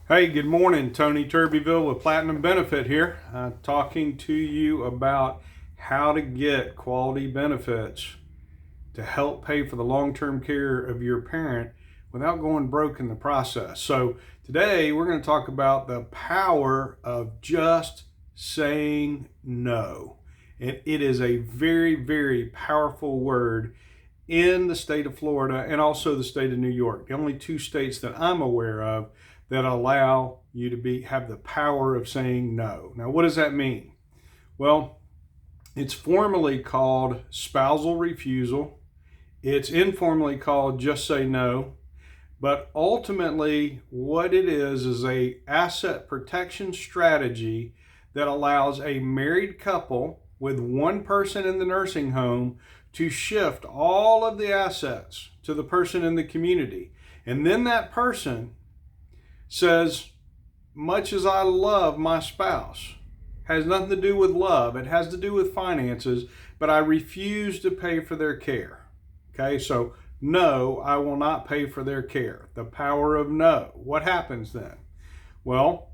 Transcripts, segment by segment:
Hey, good morning. Tony Turbyville with Platinum Benefit here, talking to you about how to get quality benefits to help pay for the long-term care of your parent without going broke in the process. So today we're going to talk about the power of just saying no. And it is a very, very powerful word in the state of Florida and also the state of New York. The only two states that I'm aware of that allow you to have the power of saying no. Now, what does that mean? Well, it's formally called spousal refusal. It's informally called just say no. But ultimately, what it is a asset protection strategy that allows a married couple with one person in the nursing home to shift all of the assets to the person in the community. And then that person says, much as I love my spouse, has nothing to do with love, it has to do with finances, but I refuse to pay for their care. Okay, so no, I will not pay for their care. The power of no. What happens then? Well,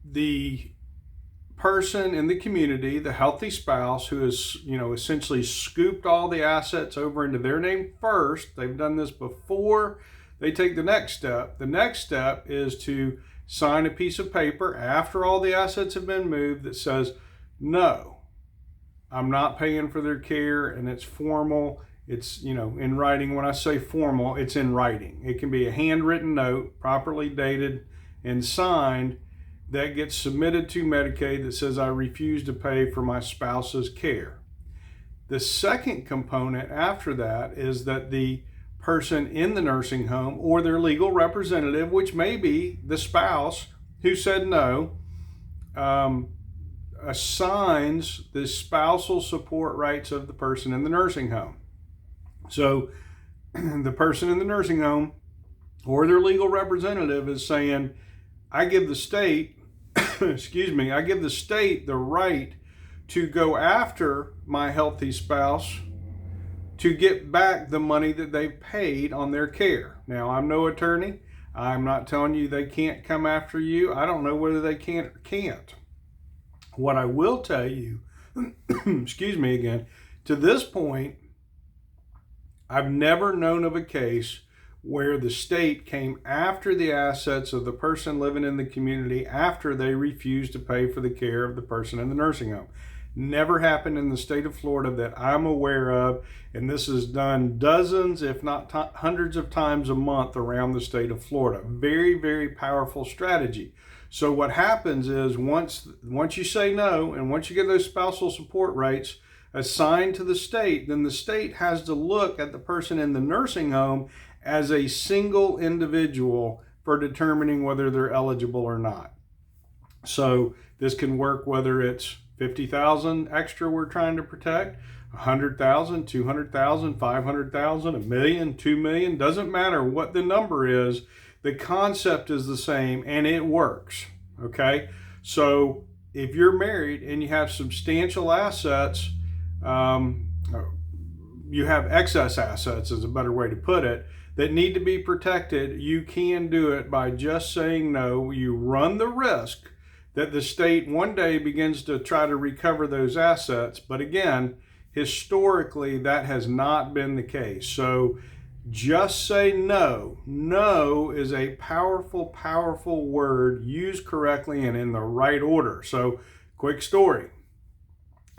the person in the community, the healthy spouse who has, essentially scooped all the assets over into their name first, they've done this before they take the next step. The next step is to sign a piece of paper after all the assets have been moved that says, no, I'm not paying for their care, and it's formal. It's, in writing. When I say formal, it's in writing. It can be a handwritten note, properly dated and signed, that gets submitted to Medicaid that says I refuse to pay for my spouse's care. The second component after that is that the person in the nursing home or their legal representative, which may be the spouse who said no, assigns the spousal support rights of the person in the nursing home. So the person in the nursing home or their legal representative is saying, I give the state, I give the state the right to go after my healthy spouse to get back the money that they've paid on their care. Now, I'm no attorney. I'm not telling you they can't come after you. I don't know whether they can or can't. What I will tell you, to this point, I've never known of a case where the state came after the assets of the person living in the community after they refused to pay for the care of the person in the nursing home. Never happened in the state of Florida that I'm aware of, and this is done dozens, if not hundreds of times a month around the state of Florida. Very, very powerful strategy. So what happens is once you say no, and once you get those spousal support rights assigned to the state, then the state has to look at the person in the nursing home as a single individual for determining whether they're eligible or not. So this can work whether it's 50,000 extra we're trying to protect, 100,000, 200,000, 500,000, a million, 2 million, doesn't matter what the number is. The concept is the same and it works. Okay, so if you're married and you have substantial assets, you have excess assets is a better way to put it, that need to be protected, you can do it by just saying no. You run the risk that the state one day begins to try to recover those assets. But again, historically, that has not been the case. So just say no. No is a powerful, powerful word used correctly and in the right order. So quick story.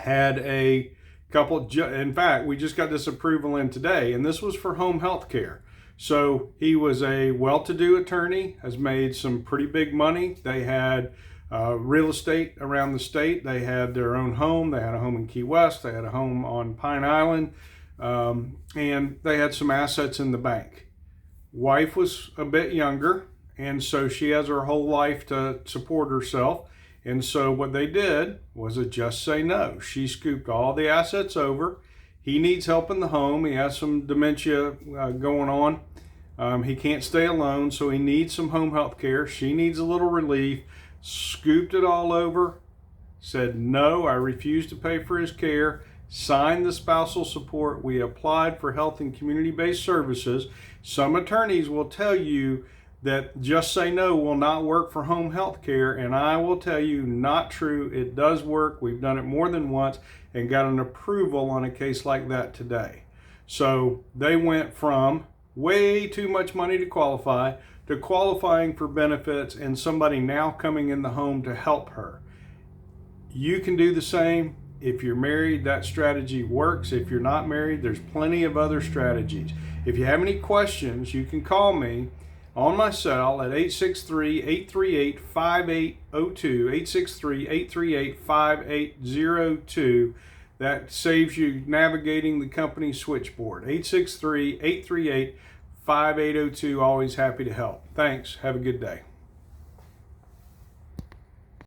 Had a couple, in fact, we just got this approval in today, and this was for home health care. So he was a well-to-do attorney, has made some pretty big money. They had real estate around the state. They had their own home. They had a home in Key West. They had a home on Pine Island. And they had some assets in the bank. Wife was a bit younger, and so she has her whole life to support herself. And so what they did was a just say no. She scooped all the assets over. He needs help in the home. He has some dementia going on. He can't stay alone, so he needs some home health care. She needs a little relief. Scooped it all over, said, no, I refuse to pay for his care, signed the spousal support. We applied for health and community-based services. Some attorneys will tell you that just say no will not work for home health care, and I will tell you, not true. It does work. We've done it more than once and got an approval on a case like that today. So they went from way too much money to qualify to qualifying for benefits and somebody now coming in the home to help her. You can do the same. If you're married, that strategy works. If you're not married, there's plenty of other strategies. If you have any questions, you can call me on my cell at 863-838-5802, 863-838-5802. That saves you navigating the company switchboard. 863-838-5802. Always happy to help. Thanks. Have a good day.